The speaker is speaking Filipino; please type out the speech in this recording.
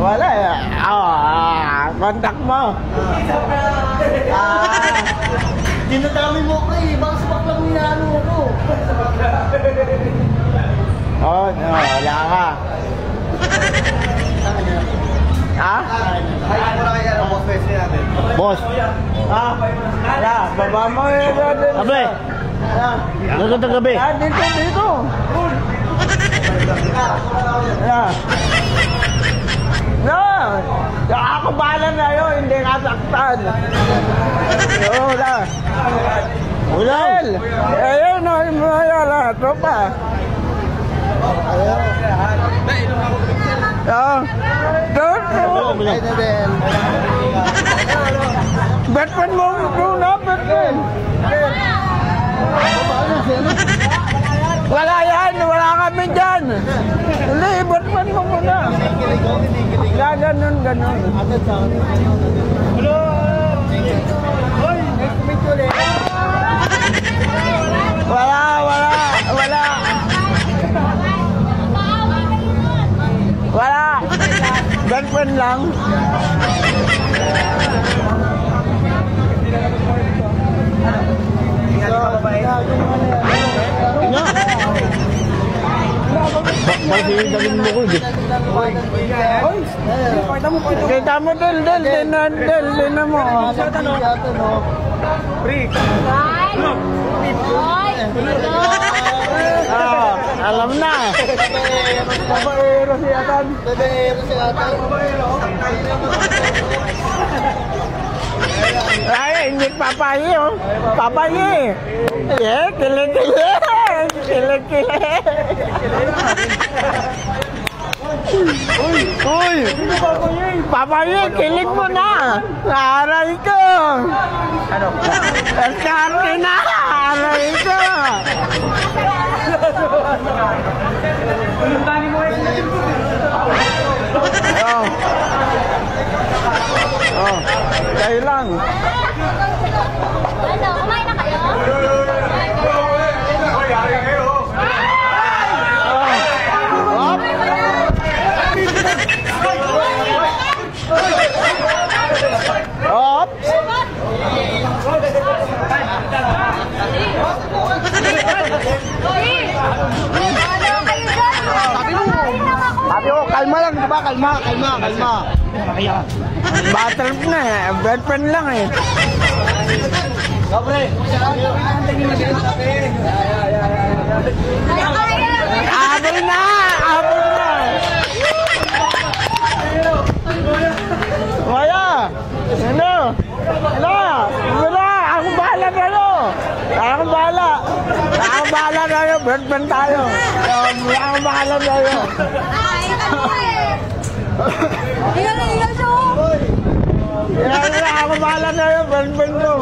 Wala eh. Kontak mo. Dinadami mo ko eh. Baka sabak lang ninalo ko. Wala ka. Ha? Ay, muna kaya ng boss face natin. Boss. Wala. Baba mo yun. Abe. Nagkata gabi. Dito. Ako bahala na yun, hindi kasaktan. Ulal! Ayun, wala, tropa. Batman mo, Batman. Wala yan, wala kami dyan. Hindi, Batman mo muna. Ganun. Hello! Hoy! Nice to meet you ulit. Wala. Batman lang. Dagin mo ko dito. Kita mo Del mo. Alam na. Babaero si Atan. Ay, hindi papayi oh. Papayi. Kili. Uy! Papayi, kilig mo na! Aray ko! Eskarte na! Aray ko! Kayo lang! Ano, kumain na kayo? Sabi ko, kalma lang, diba? Kalma. Battle na eh. Batman lang eh. Dobre! Abol na! Wala! Wala! Ako bahala kayo! Ako bahala kayo! Batman tayo! Ako bahala kayo! Ako bahala kayo! Batman ko!